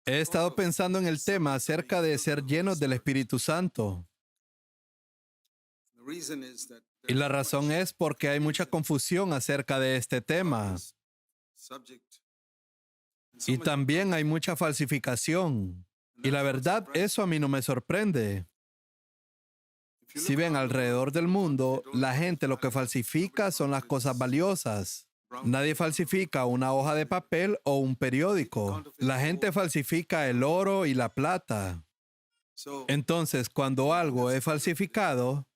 He estado pensando en el tema acerca de ser llenos del Espíritu Santo. Y la razón es porque hay mucha confusión acerca de este tema. Y también hay mucha falsificación. Y la verdad, eso a mí no me sorprende. Si ven alrededor del mundo, la gente lo que falsifica son las cosas valiosas. Nadie falsifica una hoja de papel o un periódico. La gente falsifica el oro y la plata. Entonces, cuando algo es falsificado,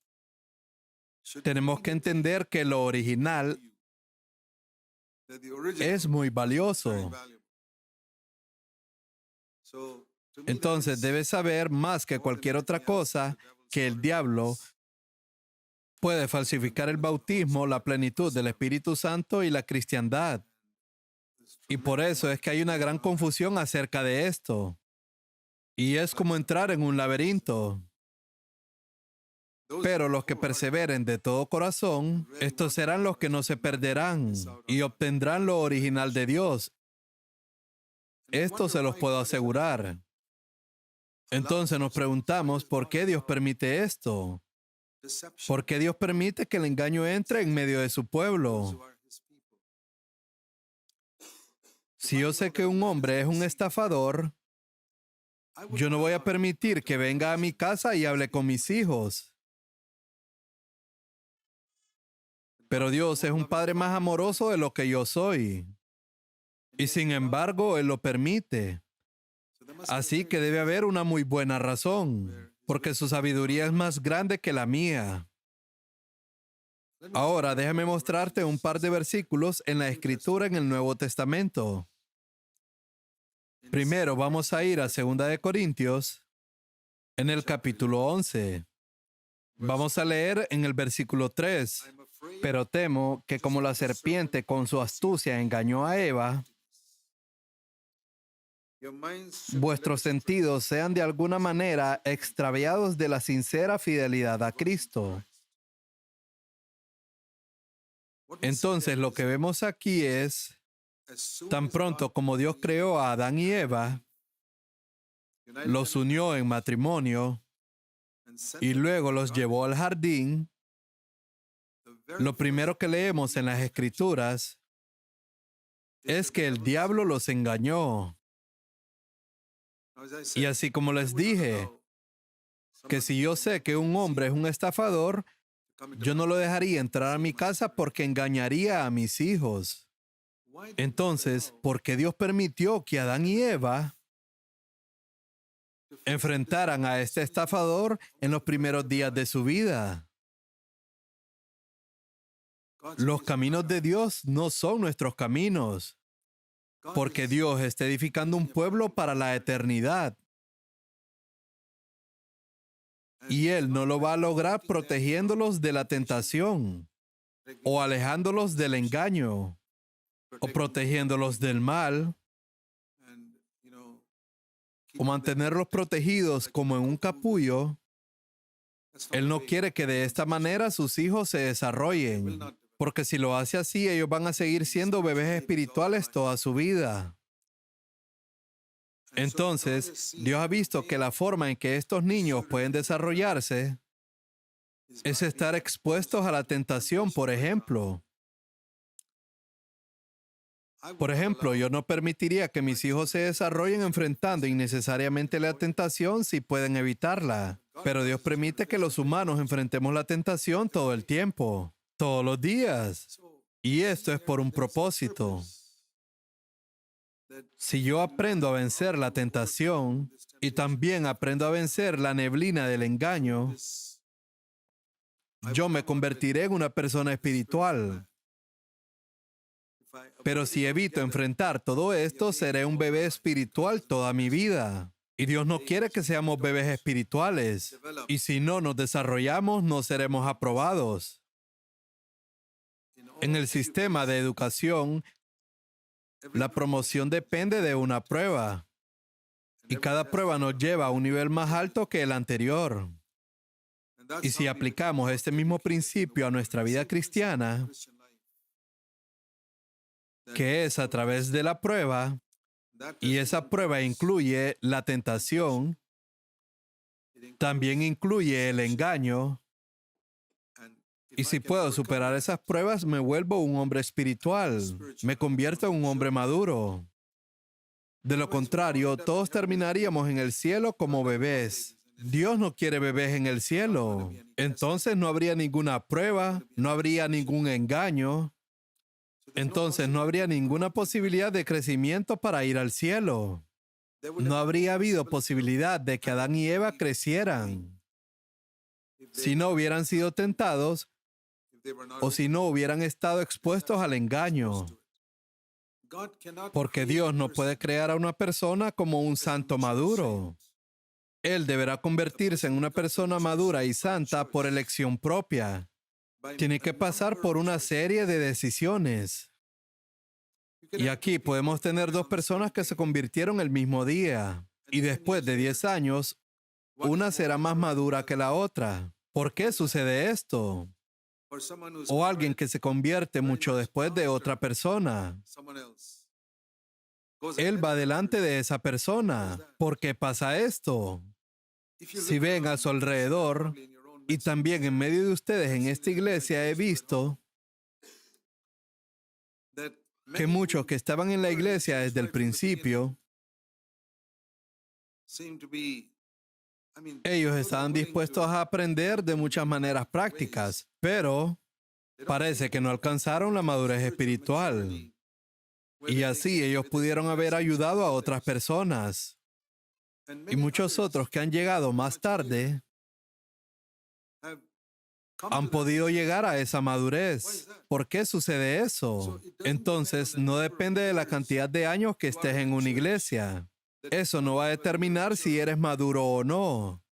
tenemos que entender que lo original es muy valioso. Entonces, debes saber más que cualquier otra cosa que el diablo puede falsificar el bautismo, la plenitud del Espíritu Santo y la cristiandad. Y por eso es que hay una gran confusión acerca de esto. Y es como entrar en un laberinto. Pero los que perseveren de todo corazón, estos serán los que no se perderán y obtendrán lo original de Dios. Esto se los puedo asegurar. Entonces nos preguntamos, ¿por qué Dios permite esto? ¿Por qué Dios permite que el engaño entre en medio de su pueblo? Si yo sé que un hombre es un estafador, yo no voy a permitir que venga a mi casa y hable con mis hijos. Pero Dios es un padre más amoroso de lo que yo soy. Y sin embargo, Él lo permite. Así que debe haber una muy buena razón, porque su sabiduría es más grande que la mía. Ahora, déjame mostrarte un par de versículos en la Escritura en el Nuevo Testamento. Primero, vamos a ir a 2 de Corintios, en el capítulo 11. Vamos a leer en el versículo 3. Pero temo que como la serpiente con su astucia engañó a Eva, vuestros sentidos sean de alguna manera extraviados de la sincera fidelidad a Cristo. Entonces, lo que vemos aquí es, tan pronto como Dios creó a Adán y Eva, los unió en matrimonio y luego los llevó al jardín, lo primero que leemos en las Escrituras es que el diablo los engañó. Y así como les dije, que si yo sé que un hombre es un estafador, yo no lo dejaría entrar a mi casa porque engañaría a mis hijos. Entonces, ¿por qué Dios permitió que Adán y Eva enfrentaran a este estafador en los primeros días de su vida? Los caminos de Dios no son nuestros caminos, porque Dios está edificando un pueblo para la eternidad. Y Él no lo va a lograr protegiéndolos de la tentación, o alejándolos del engaño, o protegiéndolos del mal, o mantenerlos protegidos como en un capullo. Él no quiere que de esta manera sus hijos se desarrollen, porque si lo hace así, ellos van a seguir siendo bebés espirituales toda su vida. Entonces, Dios ha visto que la forma en que estos niños pueden desarrollarse es estar expuestos a la tentación, por ejemplo. Por ejemplo, yo no permitiría que mis hijos se desarrollen enfrentando innecesariamente la tentación si pueden evitarla. Pero Dios permite que los humanos enfrentemos la tentación todo el tiempo, todos los días. Y esto es por un propósito. Si yo aprendo a vencer la tentación y también aprendo a vencer la neblina del engaño, yo me convertiré en una persona espiritual. Pero si evito enfrentar todo esto, seré un bebé espiritual toda mi vida. Y Dios no quiere que seamos bebés espirituales. Y si no nos desarrollamos, no seremos aprobados. En el sistema de educación, la promoción depende de una prueba. Y cada prueba nos lleva a un nivel más alto que el anterior. Y si aplicamos este mismo principio a nuestra vida cristiana, que es a través de la prueba, Y esa prueba incluye la tentación, también incluye el engaño. Y si puedo superar esas pruebas, me vuelvo un hombre espiritual, me convierto en un hombre maduro. De lo contrario, todos terminaríamos en el cielo como bebés. Dios no quiere bebés en el cielo. Entonces no habría ninguna prueba, no habría ningún engaño. Entonces no habría ninguna posibilidad de crecimiento para ir al cielo. No habría habido posibilidad de que Adán y Eva crecieran. Si no hubieran sido tentados o si no hubieran estado expuestos al engaño. Porque Dios no puede crear a una persona como un santo maduro. Él deberá convertirse en una persona madura y santa por elección propia. Tiene que pasar por una serie de decisiones. Y aquí podemos tener dos personas que se convirtieron el mismo día. Y después de 10 años, una será más madura que la otra. ¿Por qué sucede esto? O alguien que se convierte mucho después de otra persona. Él va delante de esa persona. ¿Por qué pasa esto? Si ven a su alrededor, y también en medio de ustedes en esta iglesia he visto que muchos que estaban en la iglesia desde el principio, ellos estaban dispuestos a aprender de muchas maneras prácticas, pero parece que no alcanzaron la madurez espiritual. Y así ellos pudieron haber ayudado a otras personas. Y muchos otros que han llegado más tarde han podido llegar a esa madurez. ¿Por qué sucede eso? Entonces, no depende de la cantidad de años que estés en una iglesia. Eso no va a determinar si eres maduro o no.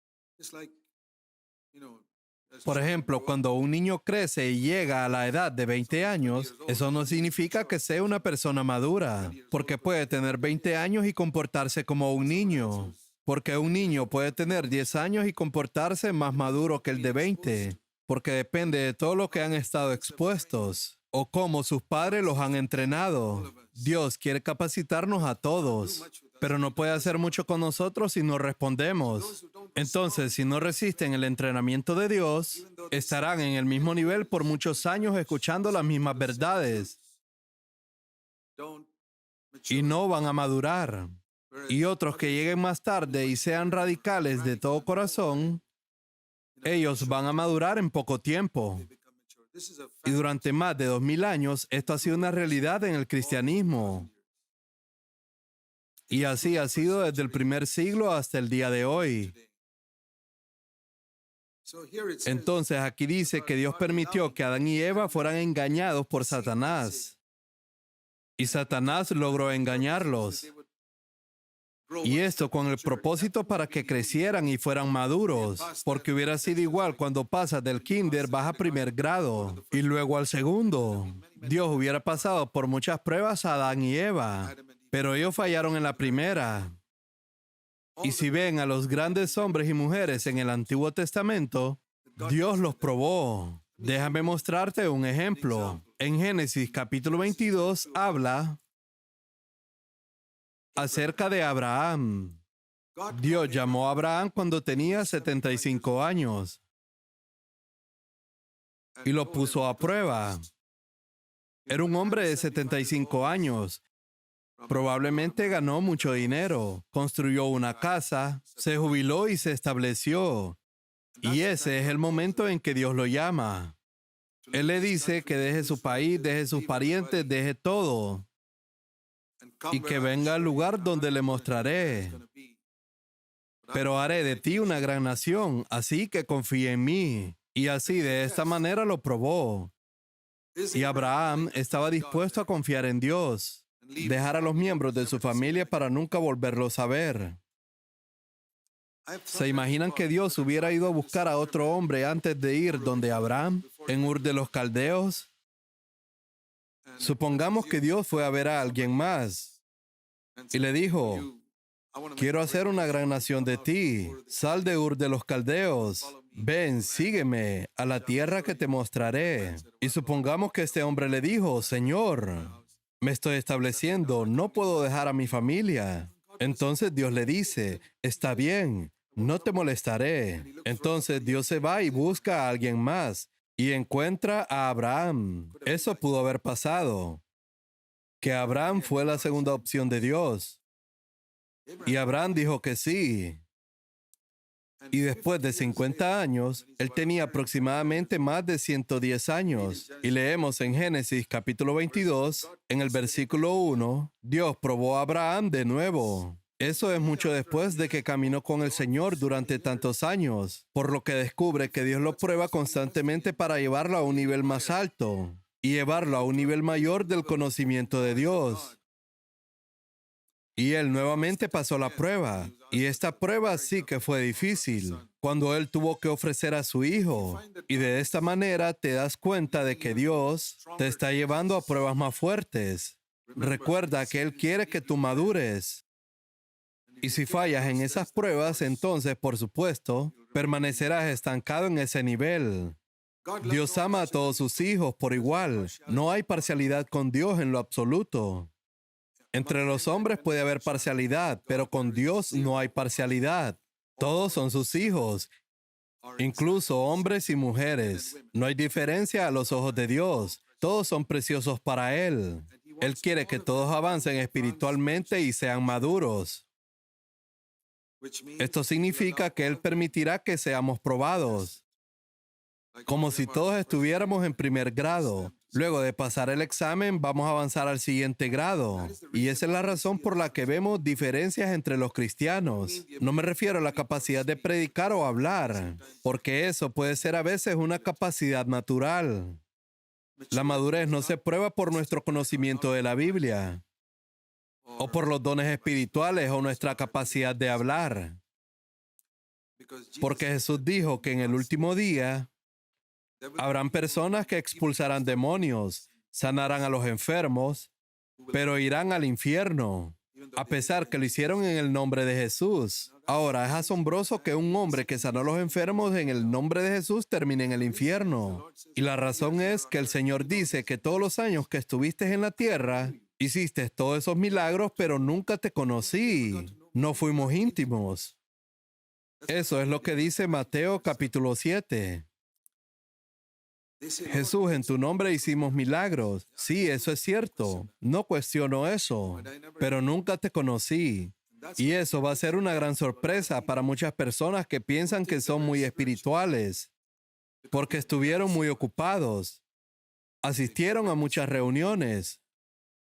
Por ejemplo, cuando un niño crece y llega a la edad de 20 años, eso no significa que sea una persona madura, porque puede tener 20 años y comportarse como un niño. Porque un niño puede tener 10 años y comportarse más maduro que el de 20, porque depende de todo lo que han estado expuestos o cómo sus padres los han entrenado. Dios quiere capacitarnos a todos, pero no puede hacer mucho con nosotros si no respondemos. Entonces, si no resisten el entrenamiento de Dios, estarán en el mismo nivel por muchos años escuchando las mismas verdades y no van a madurar. Y otros que lleguen más tarde y sean radicales de todo corazón, ellos van a madurar en poco tiempo. Y durante más de 2000 años, esto ha sido una realidad en el cristianismo. Y así ha sido desde el primer siglo hasta el día de hoy. Entonces aquí dice que Dios permitió que Adán y Eva fueran engañados por Satanás. Y Satanás logró engañarlos. Y esto con el propósito para que crecieran y fueran maduros, porque hubiera sido igual cuando pasas del kinder, vas a primer grado y luego al segundo. Dios hubiera pasado por muchas pruebas a Adán y Eva, pero ellos fallaron en la primera. Y si ven a los grandes hombres y mujeres en el Antiguo Testamento, Dios los probó. Déjame mostrarte un ejemplo. En Génesis capítulo 22 habla acerca de Abraham. Dios llamó a Abraham cuando tenía 75 años y lo puso a prueba. Era un hombre de 75 años. Probablemente ganó mucho dinero, construyó una casa, se jubiló y se estableció. Y ese es el momento en que Dios lo llama. Él le dice que deje su país, deje sus parientes, deje todo y que venga al lugar donde le mostraré. Pero haré de ti una gran nación, así que confíe en mí. Y así de esta manera lo probó. Y Abraham estaba dispuesto a confiar en Dios, dejar a los miembros de su familia para nunca volverlos a ver. ¿Se imaginan que Dios hubiera ido a buscar a otro hombre antes de ir donde Abraham, en Ur de los Caldeos? Supongamos que Dios fue a ver a alguien más y le dijo: quiero hacer una gran nación de ti. Sal de Ur de los Caldeos. Ven, sígueme a la tierra que te mostraré. Y supongamos que este hombre le dijo: Señor, Me estoy estableciendo, no puedo dejar a mi familia. Entonces Dios le dice, está bien, no te molestaré. Entonces Dios se va y busca a alguien más y encuentra a Abraham. Eso pudo haber pasado, que Abraham fue la segunda opción de Dios. Y Abraham dijo que sí. Y después de 50 años, él tenía aproximadamente más de 110 años. Y leemos en Génesis capítulo 22, en el versículo 1, Dios probó a Abraham de nuevo. Eso es mucho después de que caminó con el Señor durante tantos años, por lo que descubre que Dios lo prueba constantemente para llevarlo a un nivel más alto y llevarlo a un nivel mayor del conocimiento de Dios. Y él nuevamente pasó la prueba. Y esta prueba sí que fue difícil, cuando él tuvo que ofrecer a su hijo. Y de esta manera te das cuenta de que Dios te está llevando a pruebas más fuertes. Recuerda que Él quiere que tú madures. Y si fallas en esas pruebas, entonces, por supuesto, permanecerás estancado en ese nivel. Dios ama a todos sus hijos por igual. No hay parcialidad con Dios en lo absoluto. Entre los hombres puede haber parcialidad, pero con Dios no hay parcialidad. Todos son sus hijos, incluso hombres y mujeres. No hay diferencia a los ojos de Dios. Todos son preciosos para Él. Él quiere que todos avancen espiritualmente y sean maduros. Esto significa que Él permitirá que seamos probados, como si todos estuviéramos en primer grado. Luego de pasar el examen, vamos a avanzar al siguiente grado. Y esa es la razón por la que vemos diferencias entre los cristianos. No me refiero a la capacidad de predicar o hablar, porque eso puede ser a veces una capacidad natural. La madurez no se prueba por nuestro conocimiento de la Biblia, o por los dones espirituales o nuestra capacidad de hablar. Porque Jesús dijo que en el último día habrán personas que expulsarán demonios, sanarán a los enfermos, pero irán al infierno, a pesar que lo hicieron en el nombre de Jesús. Ahora, es asombroso que un hombre que sanó a los enfermos en el nombre de Jesús termine en el infierno. Y la razón es que el Señor dice que todos los años que estuviste en la tierra, hiciste todos esos milagros, pero nunca te conocí. No fuimos íntimos. Eso es lo que dice Mateo capítulo 7. Jesús, en tu nombre hicimos milagros. Sí, eso es cierto. No cuestiono eso. Pero nunca te conocí. Y eso va a ser una gran sorpresa para muchas personas que piensan que son muy espirituales, porque estuvieron muy ocupados. Asistieron a muchas reuniones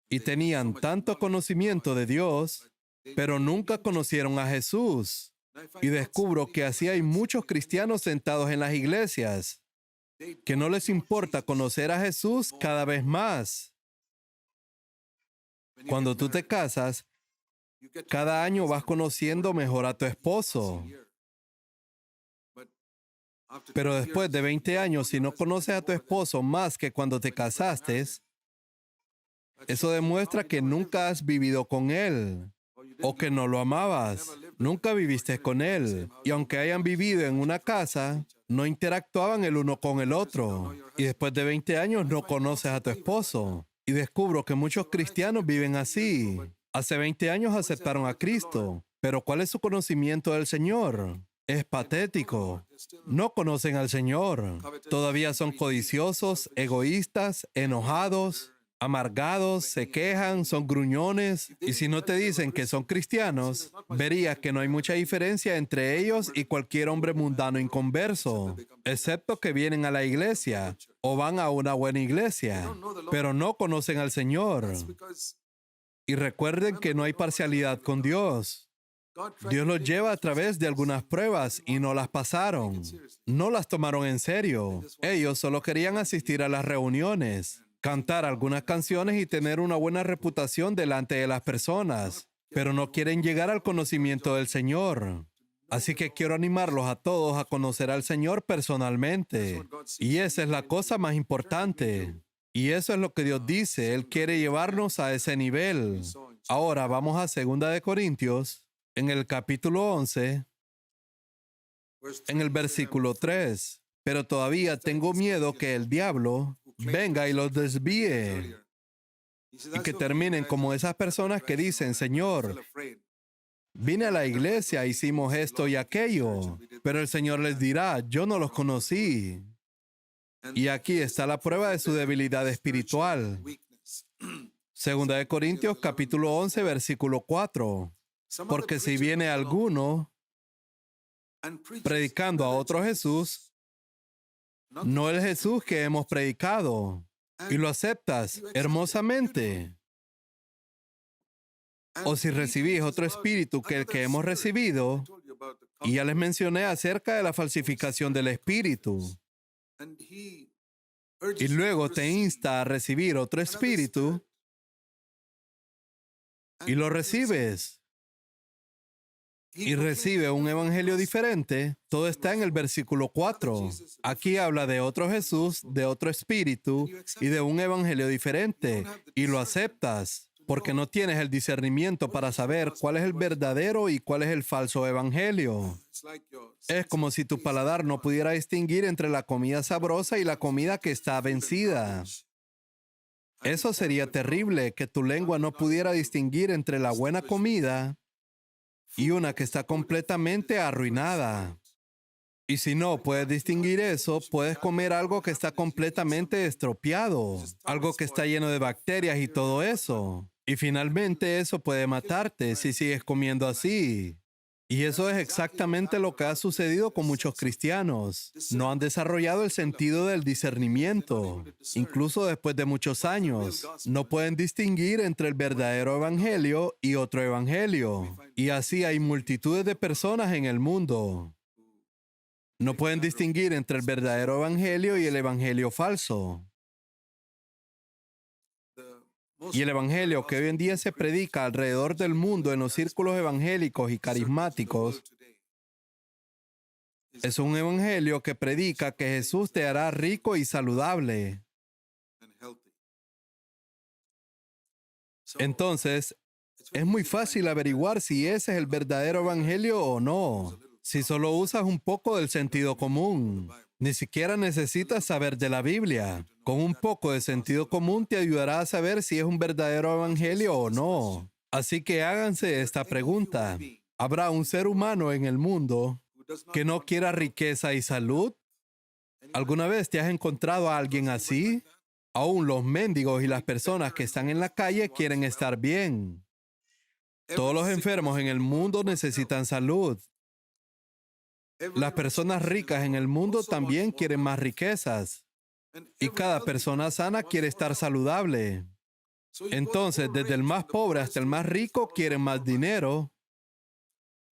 y tenían tanto conocimiento de Dios, pero nunca conocieron a Jesús. Y descubro que así hay muchos cristianos sentados en las iglesias que no les importa conocer a Jesús cada vez más. Cuando tú te casas, cada año vas conociendo mejor a tu esposo. Pero después de 20 años, si no conoces a tu esposo más que cuando te casaste, eso demuestra que nunca has vivido con él o que no lo amabas. Nunca viviste con él. Y aunque hayan vivido en una casa, no interactuaban el uno con el otro. Y después de 20 años no conoces a tu esposo. Y descubro que muchos cristianos viven así. Hace 20 años aceptaron a Cristo, pero ¿cuál es su conocimiento del Señor? Es patético. No conocen al Señor. Todavía son codiciosos, egoístas, enojados, amargados, se quejan, son gruñones. Y si no te dicen que son cristianos, verías que no hay mucha diferencia entre ellos y cualquier hombre mundano inconverso, excepto que vienen a la iglesia o van a una buena iglesia, pero no conocen al Señor. Y recuerden que no hay parcialidad con Dios. Dios los lleva a través de algunas pruebas y no las pasaron. No las tomaron en serio. Ellos solo querían asistir a las reuniones, cantar algunas canciones y tener una buena reputación delante de las personas, pero no quieren llegar al conocimiento del Señor. Así que quiero animarlos a todos a conocer al Señor personalmente. Y esa es la cosa más importante. Y eso es lo que Dios dice. Él quiere llevarnos a ese nivel. Ahora vamos a 2 de Corintios, en el capítulo 11, en el versículo 3. Pero todavía tengo miedo que el diablo venga y los desvíe. y que terminen como esas personas que dicen, Señor, vine a la iglesia, hicimos esto y aquello, pero el Señor les dirá, yo no los conocí. Y aquí está la prueba de su debilidad espiritual. Segunda de Corintios, capítulo 11, versículo 4. Porque si viene alguno predicando a otro Jesús, no el Jesús que hemos predicado, y lo aceptas hermosamente, o si recibís otro espíritu que el que hemos recibido, y ya les mencioné acerca de la falsificación del espíritu, y luego te insta a recibir otro espíritu, y lo recibes, y recibe un evangelio diferente, todo está en el versículo 4. Aquí habla de otro Jesús, de otro espíritu y de un evangelio diferente, y lo aceptas, porque no tienes el discernimiento para saber cuál es el verdadero y cuál es el falso evangelio. Es como si tu paladar no pudiera distinguir entre la comida sabrosa y la comida que está vencida. Eso sería terrible, que tu lengua no pudiera distinguir entre la buena comida y una que está completamente arruinada. Y si no puedes distinguir eso, puedes comer algo que está completamente estropeado, algo que está lleno de bacterias y todo eso. Y finalmente eso puede matarte si sigues comiendo así. Y eso es exactamente lo que ha sucedido con muchos cristianos. No han desarrollado el sentido del discernimiento. Incluso después de muchos años, no pueden distinguir entre el verdadero evangelio y otro evangelio. Y así hay multitudes de personas en el mundo. No pueden distinguir entre el verdadero evangelio y el evangelio falso. Y el evangelio que hoy en día se predica alrededor del mundo en los círculos evangélicos y carismáticos es un evangelio que predica que Jesús te hará rico y saludable. Entonces, es muy fácil averiguar si ese es el verdadero evangelio o no, si solo usas un poco del sentido común. Ni siquiera necesitas saber de la Biblia. Con un poco de sentido común te ayudará a saber si es un verdadero evangelio o no. Así que háganse esta pregunta. ¿Habrá un ser humano en el mundo que no quiera riqueza y salud? ¿Alguna vez te has encontrado a alguien así? Aún los mendigos y las personas que están en la calle quieren estar bien. Todos los enfermos en el mundo necesitan salud. Las personas ricas en el mundo también quieren más riquezas. Y cada persona sana quiere estar saludable. Entonces, desde el más pobre hasta el más rico quieren más dinero.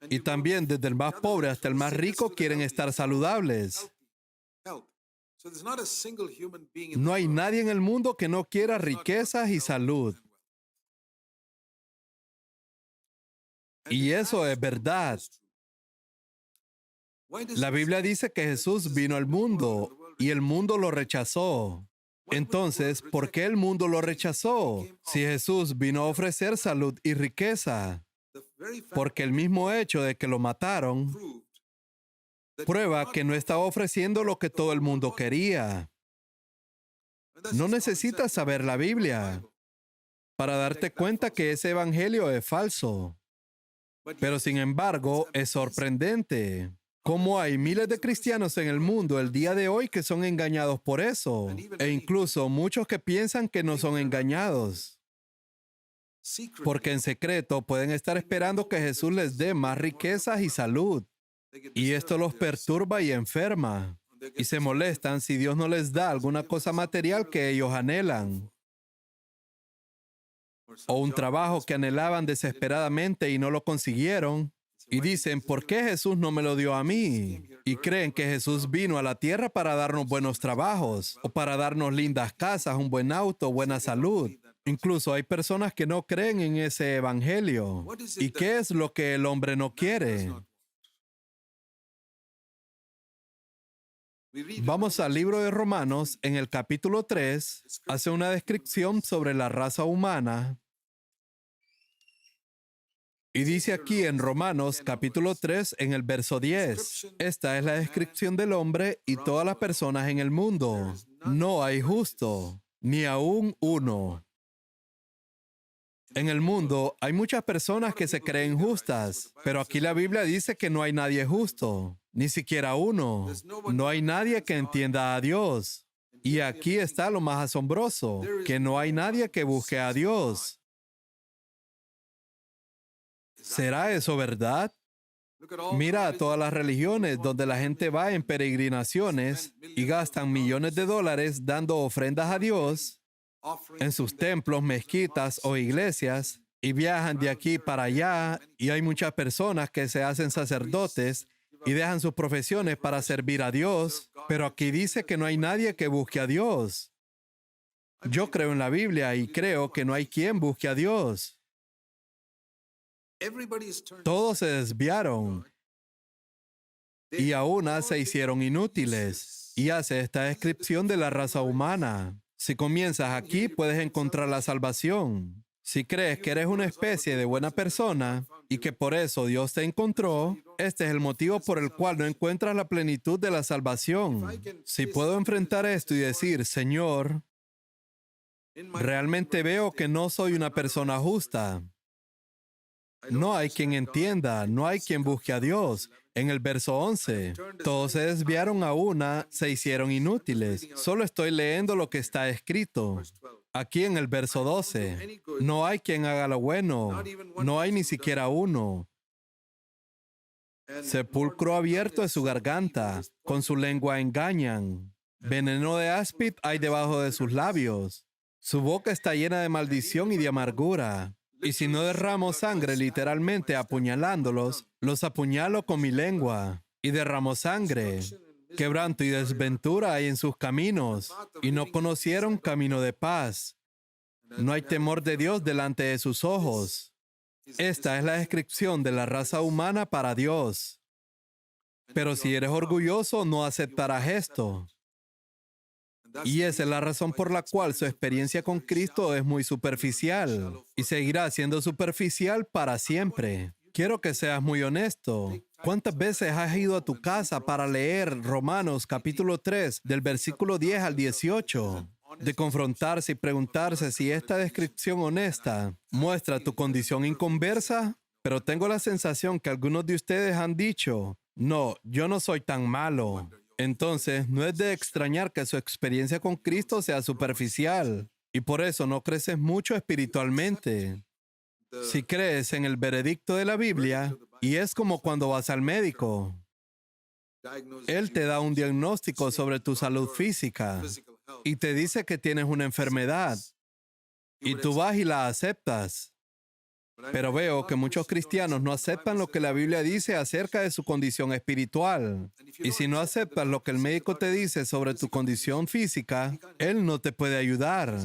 Y también desde el más pobre hasta el más rico quieren estar saludables. No hay nadie en el mundo que no quiera riquezas y salud. Y eso es verdad. La Biblia dice que Jesús vino al mundo y el mundo lo rechazó. Entonces, ¿por qué el mundo lo rechazó? Si Jesús vino a ofrecer salud y riqueza. Porque el mismo hecho de que lo mataron prueba que no estaba ofreciendo lo que todo el mundo quería. No necesitas saber la Biblia para darte cuenta que ese evangelio es falso. Pero sin embargo, es sorprendente cómo hay miles de cristianos en el mundo el día de hoy que son engañados por eso. E incluso muchos que piensan que no son engañados. Porque en secreto pueden estar esperando que Jesús les dé más riquezas y salud. Y esto los perturba y enferma. Y se molestan si Dios no les da alguna cosa material que ellos anhelan. O un trabajo que anhelaban desesperadamente y no lo consiguieron. Y dicen, ¿por qué Jesús no me lo dio a mí? Y creen que Jesús vino a la tierra para darnos buenos trabajos, o para darnos lindas casas, un buen auto, buena salud. Incluso hay personas que no creen en ese evangelio. ¿Y qué es lo que el hombre no quiere? Vamos al libro de Romanos, en el capítulo 3, hace una descripción sobre la raza humana. Y dice aquí en Romanos capítulo 3, en el verso 10, esta es la descripción del hombre y todas las personas en el mundo. No hay justo, ni aún uno. En el mundo hay muchas personas que se creen justas, pero aquí la Biblia dice que no hay nadie justo, ni siquiera uno. No hay nadie que entienda a Dios. Y aquí está lo más asombroso, que no hay nadie que busque a Dios. ¿Será eso verdad? Mira a todas las religiones donde la gente va en peregrinaciones y gastan millones de dólares dando ofrendas a Dios en sus templos, mezquitas o iglesias, y viajan de aquí para allá, y hay muchas personas que se hacen sacerdotes y dejan sus profesiones para servir a Dios, pero aquí dice que no hay nadie que busque a Dios. Yo creo en la Biblia y creo que no hay quien busque a Dios. Todos se desviaron y aún se hicieron inútiles. Y hace esta descripción de la raza humana. Si comienzas aquí, puedes encontrar la salvación. Si crees que eres una especie de buena persona y que por eso Dios te encontró, este es el motivo por el cual no encuentras la plenitud de la salvación. Si puedo enfrentar esto y decir, Señor, realmente veo que no soy una persona justa. No hay quien entienda, no hay quien busque a Dios. En el verso 11, todos se desviaron a una, se hicieron inútiles. Solo estoy leyendo lo que está escrito. Aquí en el verso 12, no hay quien haga lo bueno, no hay ni siquiera uno. Sepulcro abierto es su garganta, con su lengua engañan. Veneno de áspid hay debajo de sus labios. Su boca está llena de maldición y de amargura. Y si no derramo sangre literalmente apuñalándolos, los apuñalo con mi lengua. Y derramo sangre. Quebranto y desventura hay en sus caminos. Y no conocieron camino de paz. No hay temor de Dios delante de sus ojos. Esta es la descripción de la raza humana para Dios. Pero si eres orgulloso, no aceptarás esto. Y esa es la razón por la cual su experiencia con Cristo es muy superficial y seguirá siendo superficial para siempre. Quiero que seas muy honesto. ¿Cuántas veces has ido a tu casa para leer Romanos capítulo 3 del versículo 10 al 18? De confrontarse y preguntarse si esta descripción honesta muestra tu condición inconversa, pero tengo la sensación que algunos de ustedes han dicho, no, yo no soy tan malo. Entonces, no es de extrañar que su experiencia con Cristo sea superficial y por eso no creces mucho espiritualmente. Si crees en el veredicto de la Biblia, y es como cuando vas al médico, él te da un diagnóstico sobre tu salud física y te dice que tienes una enfermedad y tú vas y la aceptas. Pero veo que muchos cristianos no aceptan lo que la Biblia dice acerca de su condición espiritual. Y si no aceptas lo que el médico te dice sobre tu condición física, él no te puede ayudar.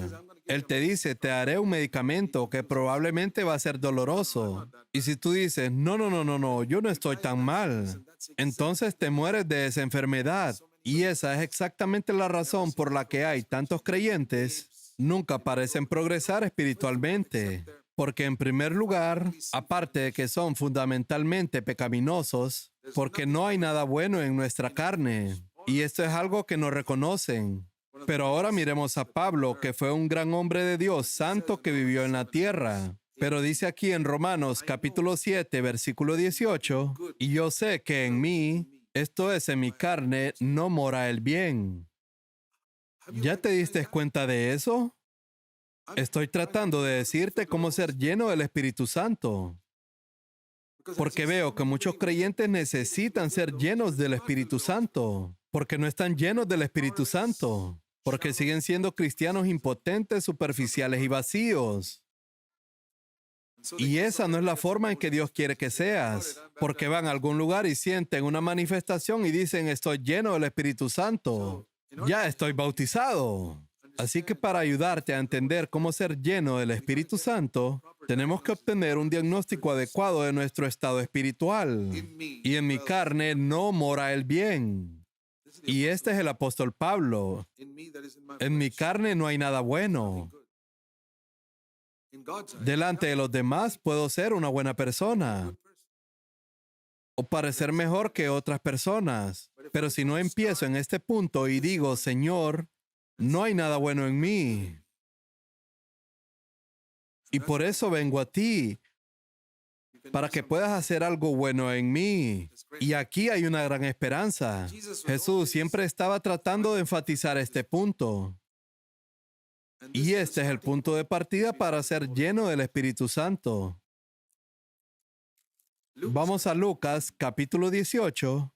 Él te dice, te haré un medicamento que probablemente va a ser doloroso. Y si tú dices, no, yo no estoy tan mal, entonces te mueres de esa enfermedad. Y esa es exactamente la razón por la que hay tantos creyentes nunca parecen progresar espiritualmente. Porque en primer lugar, aparte de que son fundamentalmente pecaminosos, porque no hay nada bueno en nuestra carne. Y esto es algo que no reconocen. Pero ahora miremos a Pablo, que fue un gran hombre de Dios, santo que vivió en la tierra. Pero dice aquí en Romanos capítulo 7, versículo 18, y yo sé que en mí, esto es en mi carne, no mora el bien. ¿Ya te diste cuenta de eso? Estoy tratando de decirte cómo ser lleno del Espíritu Santo. Porque veo que muchos creyentes necesitan ser llenos del Espíritu Santo. Porque no están llenos del Espíritu Santo. Porque siguen siendo cristianos impotentes, superficiales y vacíos. Y esa no es la forma en que Dios quiere que seas. Porque van a algún lugar y sienten una manifestación y dicen, estoy lleno del Espíritu Santo. Ya estoy bautizado. Así que para ayudarte a entender cómo ser lleno del Espíritu Santo, tenemos que obtener un diagnóstico adecuado de nuestro estado espiritual. Y en mi carne no mora el bien. Y este es el apóstol Pablo. En mi carne no hay nada bueno. Delante de los demás puedo ser una buena persona o parecer mejor que otras personas. Pero si no empiezo en este punto y digo, Señor, no hay nada bueno en mí, Y por eso vengo a ti, para que puedas hacer algo bueno en mí. Y aquí hay una gran esperanza. Jesús siempre estaba tratando de enfatizar este punto. Y este es el punto de partida para ser lleno del Espíritu Santo. Vamos a Lucas, capítulo 18.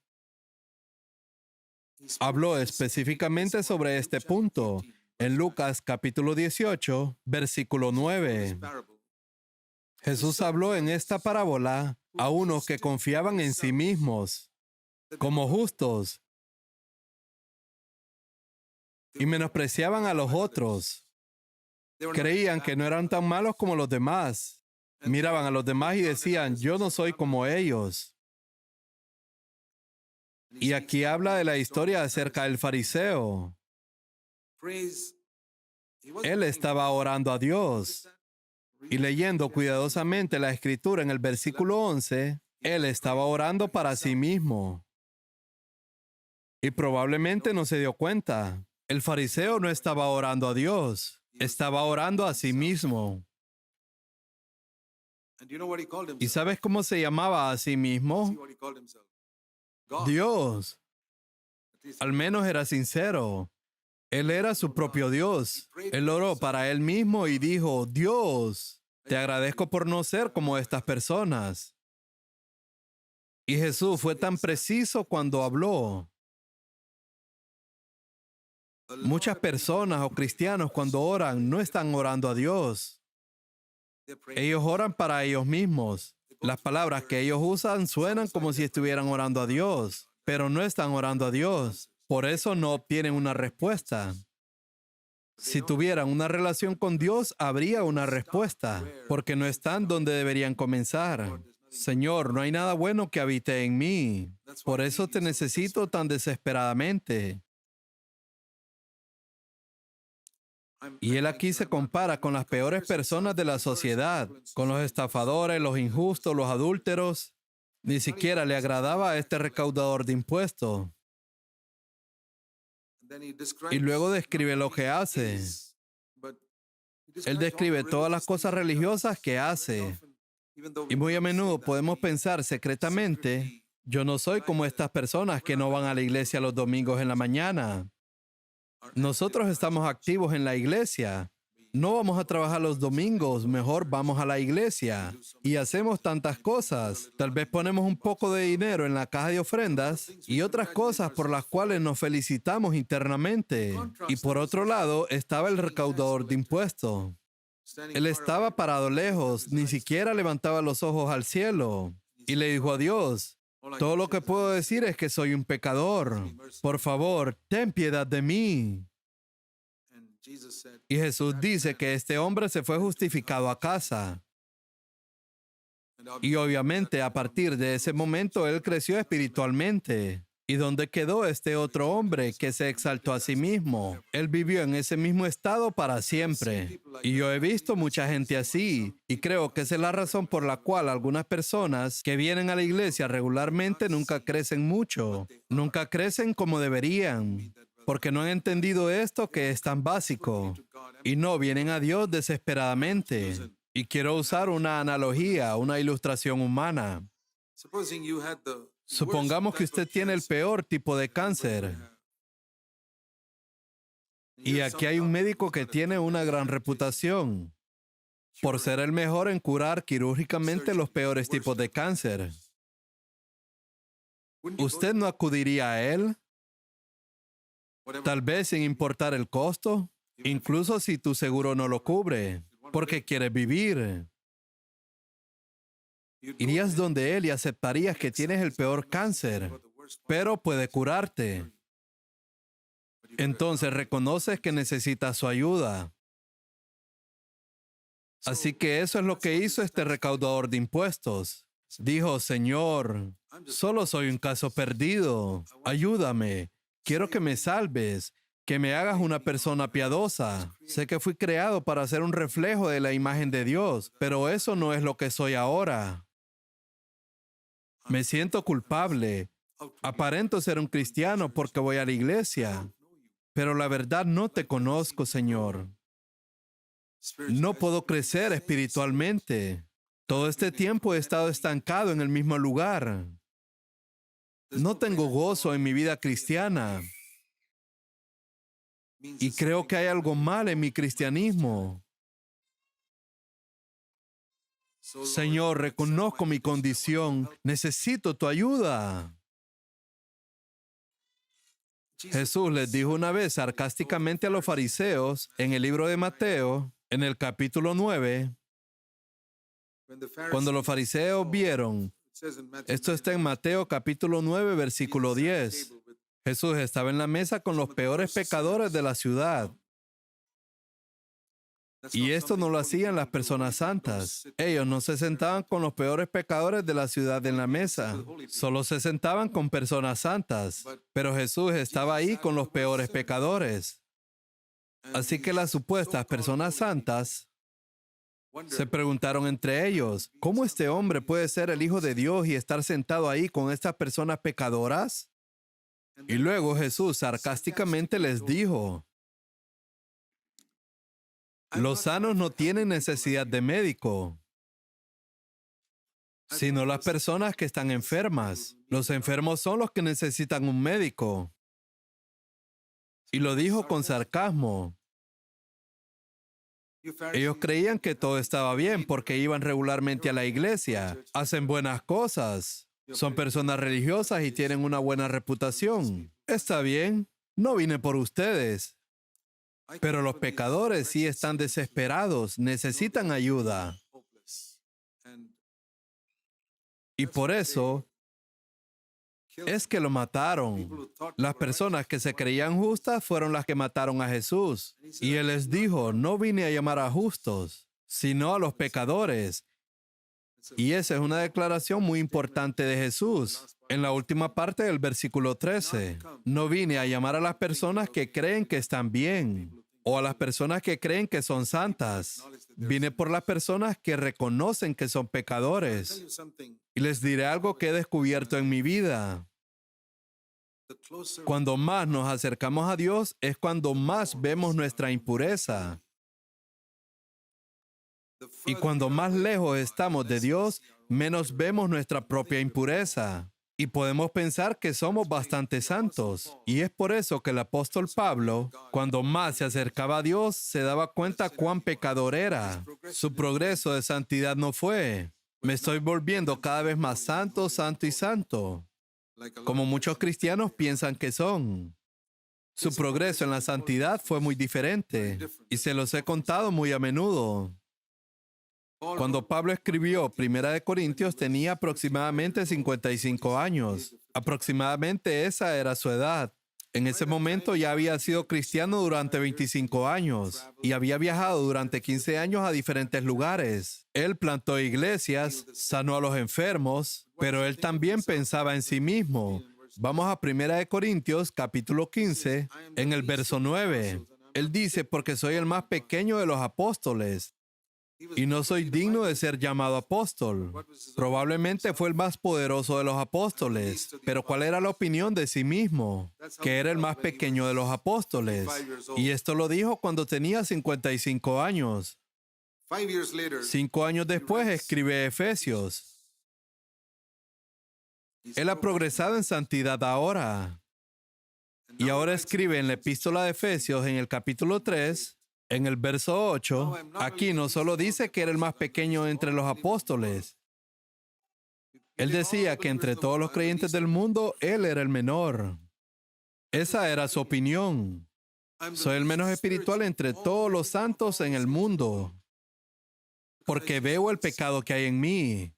Habló específicamente sobre este punto. En Lucas, capítulo 18, versículo 9. Jesús habló en esta parábola a unos que confiaban en sí mismos como justos y menospreciaban a los otros. Creían que no eran tan malos como los demás. Miraban a los demás y decían, yo no soy como ellos. Y aquí habla de la historia acerca del fariseo. Él estaba orando a Dios y leyendo cuidadosamente la escritura en el versículo 11, él estaba orando para sí mismo. Y probablemente no se dio cuenta. El fariseo no estaba orando a Dios, estaba orando a sí mismo. ¿Y sabes cómo se llamaba a sí mismo? Dios. Al menos era sincero. Él era su propio Dios. Él oró para él mismo y dijo, Dios, te agradezco por no ser como estas personas. Y Jesús fue tan preciso cuando habló. Muchas personas o cristianos cuando oran no están orando a Dios. Ellos oran para ellos mismos. Las palabras que ellos usan suenan como si estuvieran orando a Dios, pero no están orando a Dios. Por eso no obtienen una respuesta. Si tuvieran una relación con Dios, habría una respuesta, porque no están donde deberían comenzar. Señor, no hay nada bueno que habite en mí. Por eso te necesito tan desesperadamente. Y él aquí se compara con las peores personas de la sociedad, con los estafadores, los injustos, los adúlteros. Ni siquiera le agradaba a este recaudador de impuestos. Y luego describe lo que hace. Él describe todas las cosas religiosas que hace. Y muy a menudo podemos pensar secretamente, yo no soy como estas personas que no van a la iglesia los domingos en la mañana. Nosotros estamos activos en la iglesia. No vamos a trabajar los domingos, mejor vamos a la iglesia. Y hacemos tantas cosas. Tal vez ponemos un poco de dinero en la caja de ofrendas y otras cosas por las cuales nos felicitamos internamente. Y por otro lado estaba el recaudador de impuestos. Él estaba parado lejos, ni siquiera levantaba los ojos al cielo. Y le dijo a Dios, todo lo que puedo decir es que soy un pecador. Por favor, ten piedad de mí. Y Jesús dice que este hombre se fue justificado a casa. Y obviamente a partir de ese momento él creció espiritualmente. ¿Y dónde quedó este otro hombre que se exaltó a sí mismo? Él vivió en ese mismo estado para siempre. Y yo he visto mucha gente así. Y creo que esa es la razón por la cual algunas personas que vienen a la iglesia regularmente nunca crecen mucho. Nunca crecen como deberían. Porque no han entendido esto que es tan básico. Y no vienen a Dios desesperadamente. Y quiero usar una analogía, una ilustración humana. Supongamos que usted tiene el peor tipo de cáncer. Y aquí hay un médico que tiene una gran reputación por ser el mejor en curar quirúrgicamente los peores tipos de cáncer. ¿Usted no acudiría a él? Tal vez sin importar el costo, incluso si tu seguro no lo cubre, porque quieres vivir. Irías donde él y aceptarías que tienes el peor cáncer, pero puede curarte. Entonces reconoces que necesitas su ayuda. Así que eso es lo que hizo este recaudador de impuestos. Dijo, Señor, solo soy un caso perdido. Ayúdame. Quiero que me salves, que me hagas una persona piadosa. Sé que fui creado para ser un reflejo de la imagen de Dios, pero eso no es lo que soy ahora. Me siento culpable. Aparento ser un cristiano porque voy a la iglesia, pero la verdad no te conozco, Señor. No puedo crecer espiritualmente. Todo este tiempo he estado estancado en el mismo lugar. No tengo gozo en mi vida cristiana. Y creo que hay algo mal en mi cristianismo. Señor, reconozco mi condición. Necesito tu ayuda. Jesús les dijo una vez sarcásticamente a los fariseos en el libro de Mateo, en el capítulo 9, cuando los fariseos vieron, esto está en Mateo capítulo 9, versículo 10. Jesús estaba en la mesa con los peores pecadores de la ciudad. Y esto no lo hacían las personas santas. Ellos no se sentaban con los peores pecadores de la ciudad en la mesa. Solo se sentaban con personas santas. Pero Jesús estaba ahí con los peores pecadores. Así que las supuestas personas santas se preguntaron entre ellos, ¿cómo este hombre puede ser el Hijo de Dios y estar sentado ahí con estas personas pecadoras? Y luego Jesús sarcásticamente les dijo, los sanos no tienen necesidad de médico, sino las personas que están enfermas. Los enfermos son los que necesitan un médico. Y lo dijo con sarcasmo. Ellos creían que todo estaba bien porque iban regularmente a la iglesia, hacen buenas cosas, son personas religiosas y tienen una buena reputación. Está bien, no vine por ustedes. Pero los pecadores sí están desesperados, necesitan ayuda. Y por eso es que lo mataron. Las personas que se creían justas fueron las que mataron a Jesús. Y Él les dijo, no vine a llamar a justos, sino a los pecadores. Y esa es una declaración muy importante de Jesús. En la última parte del versículo 13, no vine a llamar a las personas que creen que están bien o a las personas que creen que son santas. Vine por las personas que reconocen que son pecadores. Y les diré algo que he descubierto en mi vida. Cuando más nos acercamos a Dios es cuando más vemos nuestra impureza. Y cuando más lejos estamos de Dios, menos vemos nuestra propia impureza. Y podemos pensar que somos bastante santos. Y es por eso que el apóstol Pablo, cuando más se acercaba a Dios, se daba cuenta cuán pecador era. Su progreso de santidad no fue: me estoy volviendo cada vez más santo, santo y santo, como muchos cristianos piensan que son. Su progreso en la santidad fue muy diferente. Y se los he contado muy a menudo. Cuando Pablo escribió Primera de Corintios tenía aproximadamente 55 años. Aproximadamente esa era su edad. En ese momento ya había sido cristiano durante 25 años y había viajado durante 15 años a diferentes lugares. Él plantó iglesias, sanó a los enfermos, pero él también pensaba en sí mismo. Vamos a Primera de Corintios, capítulo 15, en el verso 9. Él dice, porque soy el más pequeño de los apóstoles y no soy digno de ser llamado apóstol. Probablemente fue el más poderoso de los apóstoles, pero ¿cuál era la opinión de sí mismo? Que era el más pequeño de los apóstoles. Y esto lo dijo cuando tenía 55 años. 5 años después escribe Efesios. Él ha progresado en santidad ahora. Y ahora escribe en la epístola de Efesios en el capítulo 3, en el verso 8, aquí no solo dice que era el más pequeño entre los apóstoles. Él decía que entre todos los creyentes del mundo, él era el menor. Esa era su opinión. Soy el menos espiritual entre todos los santos en el mundo, porque veo el pecado que hay en mí.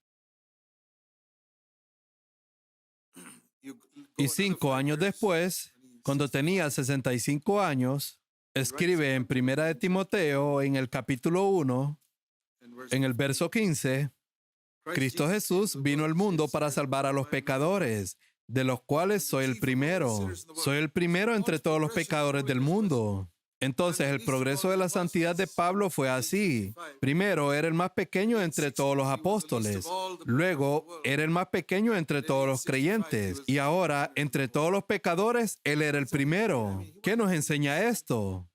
Y 5 años después, cuando tenía 65 años, escribe en Primera de Timoteo, en el capítulo 1, en el verso 15, Cristo Jesús vino al mundo para salvar a los pecadores, de los cuales soy el primero. Soy el primero entre todos los pecadores del mundo. Entonces, el progreso de la santidad de Pablo fue así. Primero, era el más pequeño entre todos los apóstoles. Luego, era el más pequeño entre todos los creyentes. Y ahora, entre todos los pecadores, él era el primero. ¿Qué nos enseña esto?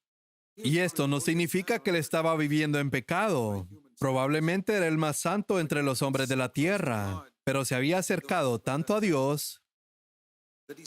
Y esto no significa que él estaba viviendo en pecado. Probablemente era el más santo entre los hombres de la tierra, pero se había acercado tanto a Dios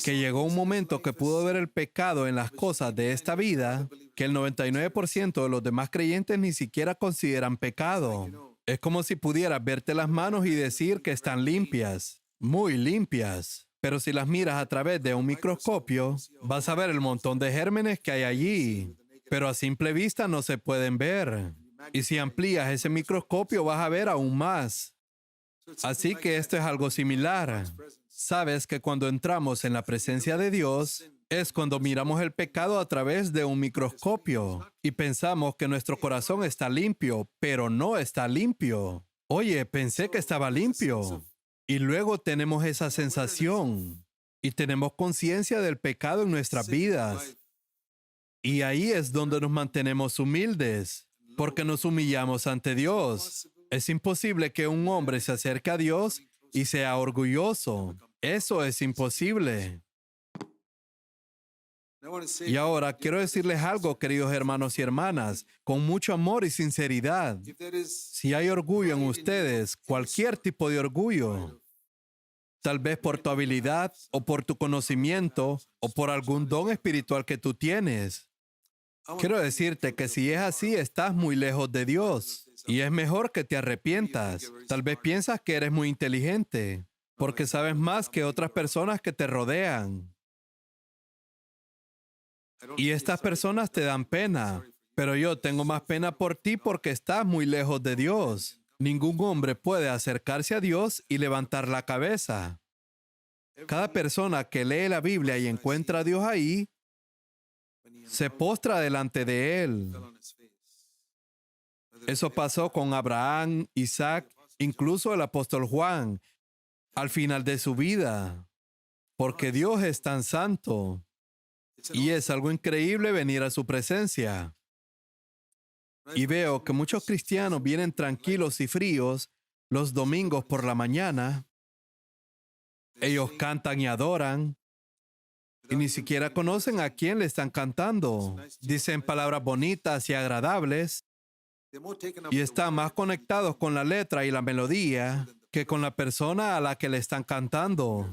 que llegó un momento que pudo ver el pecado en las cosas de esta vida que el 99% de los demás creyentes ni siquiera consideran pecado. Es como si pudieras verte las manos y decir que están limpias, muy limpias. Pero si las miras a través de un microscopio, vas a ver el montón de gérmenes que hay allí. Pero a simple vista no se pueden ver. Y si amplías ese microscopio, vas a ver aún más. Así que esto es algo similar. Sabes que cuando entramos en la presencia de Dios, es cuando miramos el pecado a través de un microscopio y pensamos que nuestro corazón está limpio, pero no está limpio. Oye, pensé que estaba limpio. Y luego tenemos esa sensación y tenemos conciencia del pecado en nuestras vidas. Y ahí es donde nos mantenemos humildes, porque nos humillamos ante Dios. Es imposible que un hombre se acerque a Dios y sea orgulloso. Eso es imposible. Y ahora quiero decirles algo, queridos hermanos y hermanas, con mucho amor y sinceridad. Si hay orgullo en ustedes, cualquier tipo de orgullo, tal vez por tu habilidad o por tu conocimiento o por algún don espiritual que tú tienes, quiero decirte que si es así, estás muy lejos de Dios y es mejor que te arrepientas. Tal vez piensas que eres muy inteligente porque sabes más que otras personas que te rodean. Y estas personas te dan pena, pero yo tengo más pena por ti porque estás muy lejos de Dios. Ningún hombre puede acercarse a Dios y levantar la cabeza. Cada persona que lee la Biblia y encuentra a Dios ahí, se postra delante de Él. Eso pasó con Abraham, Isaac, incluso el apóstol Juan, al final de su vida, porque Dios es tan santo. Y es algo increíble venir a su presencia. Y veo que muchos cristianos vienen tranquilos y fríos los domingos por la mañana. Ellos cantan y adoran y ni siquiera conocen a quién le están cantando. Dicen palabras bonitas y agradables y están más conectados con la letra y la melodía que con la persona a la que le están cantando.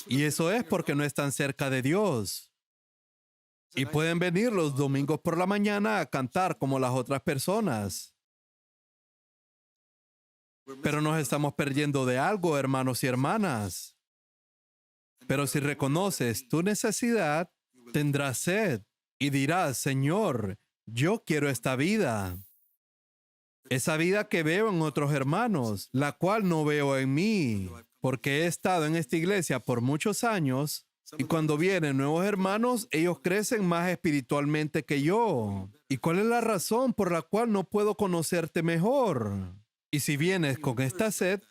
Y eso es porque no están cerca de Dios. Y pueden venir los domingos por la mañana a cantar como las otras personas. Pero nos estamos perdiendo de algo, hermanos y hermanas. Pero si reconoces tu necesidad, tendrás sed y dirás, Señor, yo quiero esta vida. Esa vida que veo en otros hermanos, la cual no veo en mí. Porque he estado en esta iglesia por muchos años y cuando vienen nuevos hermanos, ellos crecen más espiritualmente que yo. ¿Y cuál es la razón por la cual no puedo conocerte mejor? Y si vienes con esta sed,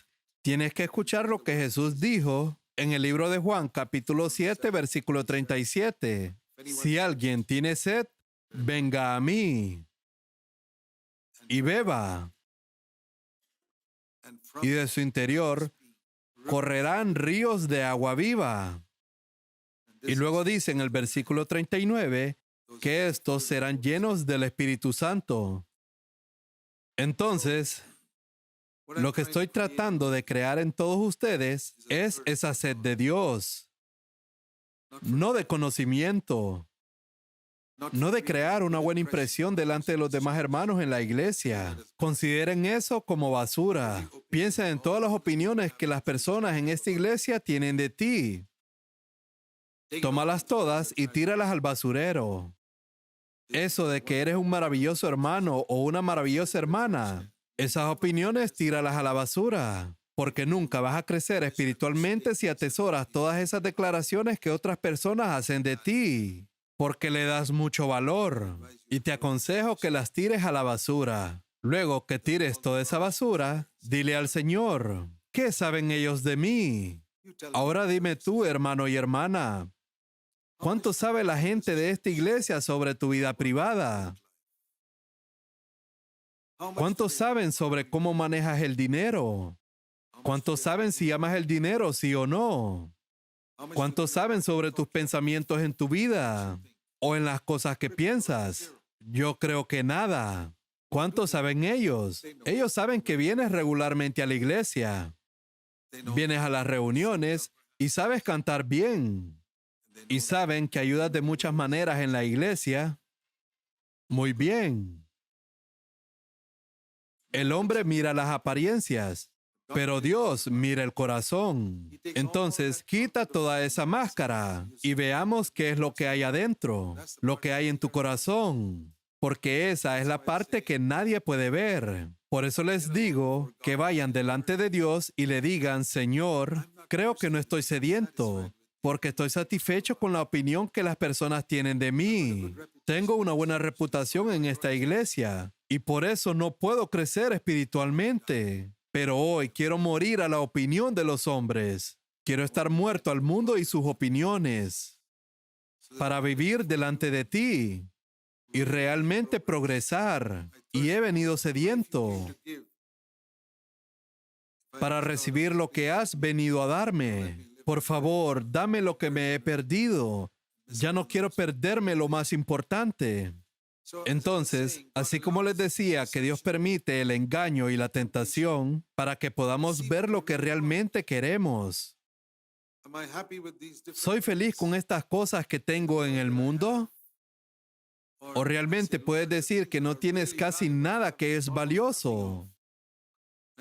tienes que escuchar lo que Jesús dijo en el libro de Juan, capítulo 7, versículo 37. Si alguien tiene sed, venga a mí y beba. Y de su interior correrán ríos de agua viva. Y luego dice en el versículo 39 que estos serán llenos del Espíritu Santo. Entonces, lo que estoy tratando de crear en todos ustedes es esa sed de Dios, no de conocimiento, no de crear una buena impresión delante de los demás hermanos en la iglesia. Consideren eso como basura. Piensen en todas las opiniones que las personas en esta iglesia tienen de ti. Tómalas todas y tíralas al basurero. Eso de que eres un maravilloso hermano o una maravillosa hermana, esas opiniones tíralas a la basura. Porque nunca vas a crecer espiritualmente si atesoras todas esas declaraciones que otras personas hacen de ti. Porque le das mucho valor y te aconsejo que las tires a la basura. Luego que tires toda esa basura, dile al Señor, ¿qué saben ellos de mí? Ahora dime tú, hermano y hermana, ¿cuánto sabe la gente de esta iglesia sobre tu vida privada? ¿Cuántos saben sobre cómo manejas el dinero? ¿Cuántos saben si amas el dinero, sí o no? ¿Cuántos saben sobre tus pensamientos en tu vida? o en las cosas que piensas? Yo creo que nada. ¿Cuántos saben ellos? Ellos saben que vienes regularmente a la iglesia. Vienes a las reuniones y sabes cantar bien. Y saben que ayudas de muchas maneras en la iglesia. Muy bien. El hombre mira las apariencias, pero Dios mira el corazón. Entonces, quita toda esa máscara y veamos qué es lo que hay adentro, lo que hay en tu corazón, porque esa es la parte que nadie puede ver. Por eso les digo que vayan delante de Dios y le digan, Señor, creo que no estoy sediento, porque estoy satisfecho con la opinión que las personas tienen de mí. Tengo una buena reputación en esta iglesia y por eso no puedo crecer espiritualmente. Pero hoy quiero morir a la opinión de los hombres. Quiero estar muerto al mundo y sus opiniones para vivir delante de ti y realmente progresar. Y he venido sediento para recibir lo que has venido a darme. Por favor, dame lo que me he perdido. Ya no quiero perderme lo más importante. Entonces, así como les decía que Dios permite el engaño y la tentación para que podamos ver lo que realmente queremos. ¿Soy feliz con estas cosas que tengo en el mundo? ¿O realmente puedes decir que no tienes casi nada que es valioso?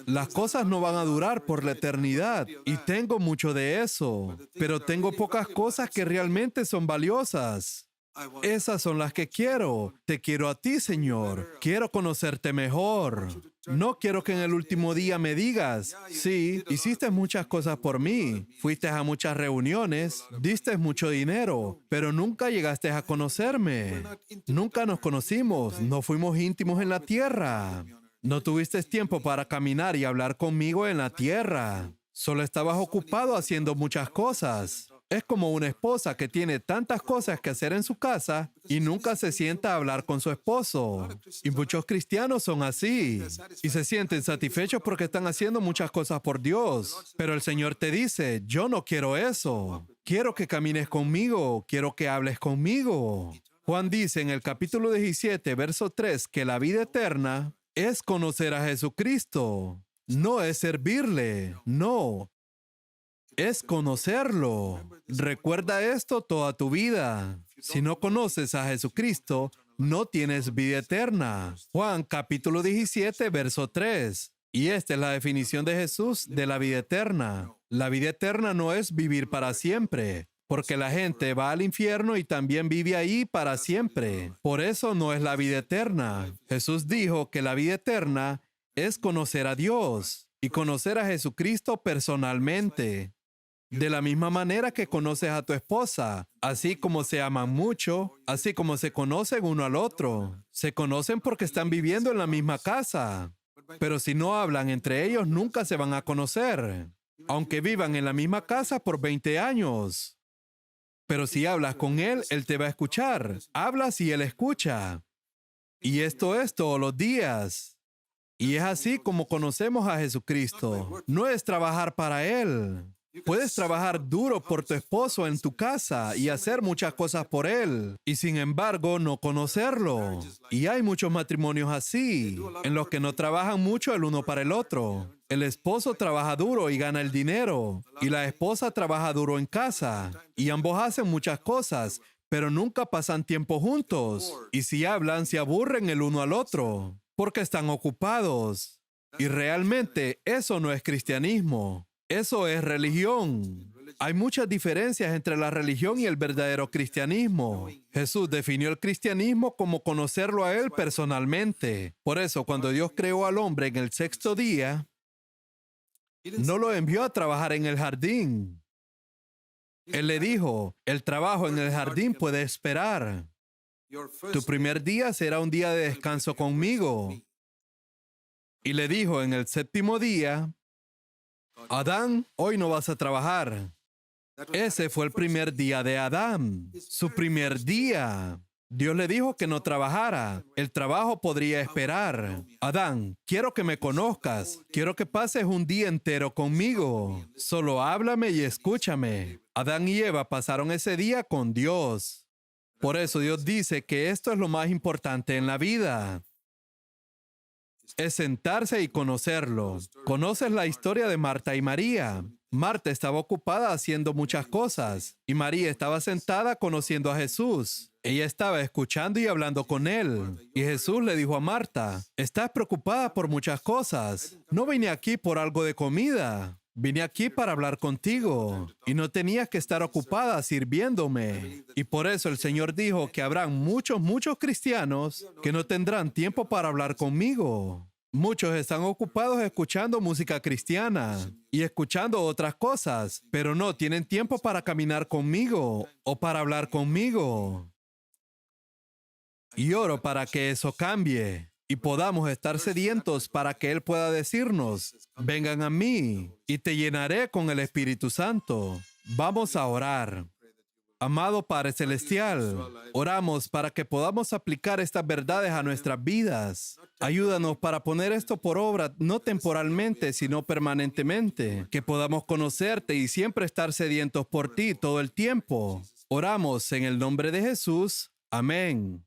Las cosas no van a durar por la eternidad y tengo mucho de eso, pero tengo pocas cosas que realmente son valiosas. Esas son las que quiero. Te quiero a ti, Señor. Quiero conocerte mejor. No quiero que en el último día me digas, sí, hiciste muchas cosas por mí, fuiste a muchas reuniones, diste mucho dinero, pero nunca llegaste a conocerme. Nunca nos conocimos, no fuimos íntimos en la tierra. No tuviste tiempo para caminar y hablar conmigo en la tierra. Solo estabas ocupado haciendo muchas cosas. Es como una esposa que tiene tantas cosas que hacer en su casa y nunca se sienta a hablar con su esposo. Y muchos cristianos son así. Y se sienten satisfechos porque están haciendo muchas cosas por Dios. Pero el Señor te dice, yo no quiero eso. Quiero que camines conmigo. Quiero que hables conmigo. Juan dice en el capítulo 17, verso 3, que la vida eterna es conocer a Jesucristo. No es servirle. No. Es conocerlo. Recuerda esto toda tu vida. Si no conoces a Jesucristo, no tienes vida eterna. Juan capítulo 17, verso 3. Y esta es la definición de Jesús de la vida eterna. La vida eterna no es vivir para siempre, porque la gente va al infierno y también vive ahí para siempre. Por eso no es la vida eterna. Jesús dijo que la vida eterna es conocer a Dios y conocer a Jesucristo personalmente. De la misma manera que conoces a tu esposa, así como se aman mucho, así como se conocen uno al otro. Se conocen porque están viviendo en la misma casa. Pero si no hablan entre ellos, nunca se van a conocer, aunque vivan en la misma casa por 20 años. Pero si hablas con él, él te va a escuchar. Hablas y él escucha. Y esto es todos los días. Y es así como conocemos a Jesucristo. No es trabajar para él. Puedes trabajar duro por tu esposo en tu casa y hacer muchas cosas por él, y sin embargo no conocerlo. Y hay muchos matrimonios así, en los que no trabajan mucho el uno para el otro. El esposo trabaja duro y gana el dinero, y la esposa trabaja duro en casa, y ambos hacen muchas cosas, pero nunca pasan tiempo juntos. Y si hablan, se aburren el uno al otro, porque están ocupados. Y realmente eso no es cristianismo. Eso es religión. Hay muchas diferencias entre la religión y el verdadero cristianismo. Jesús definió el cristianismo como conocerlo a Él personalmente. Por eso, cuando Dios creó al hombre en el sexto día, no lo envió a trabajar en el jardín. Él le dijo, el trabajo en el jardín puede esperar. Tu primer día será un día de descanso conmigo. Y le dijo en el séptimo día, Adán, hoy no vas a trabajar. Ese fue el primer día de Adán, su primer día. Dios le dijo que no trabajara. El trabajo podría esperar. Adán, quiero que me conozcas. Quiero que pases un día entero conmigo. Solo háblame y escúchame. Adán y Eva pasaron ese día con Dios. Por eso Dios dice que esto es lo más importante en la vida. Es sentarse y conocerlo. ¿Conoces la historia de Marta y María? Marta estaba ocupada haciendo muchas cosas y María estaba sentada conociendo a Jesús. Ella estaba escuchando y hablando con él. Y Jesús le dijo a Marta, estás preocupada por muchas cosas. No vine aquí por algo de comida. Vine aquí para hablar contigo y no tenías que estar ocupada sirviéndome. Y por eso el Señor dijo que habrán muchos cristianos que no tendrán tiempo para hablar conmigo. Muchos están ocupados escuchando música cristiana y escuchando otras cosas, pero no tienen tiempo para caminar conmigo o para hablar conmigo. Y oro para que eso cambie y podamos estar sedientos para que Él pueda decirnos, vengan a mí y te llenaré con el Espíritu Santo. Vamos a orar. Amado Padre Celestial, oramos para que podamos aplicar estas verdades a nuestras vidas. Ayúdanos para poner esto por obra, no temporalmente, sino permanentemente. Que podamos conocerte y siempre estar sedientos por ti todo el tiempo. Oramos en el nombre de Jesús. Amén.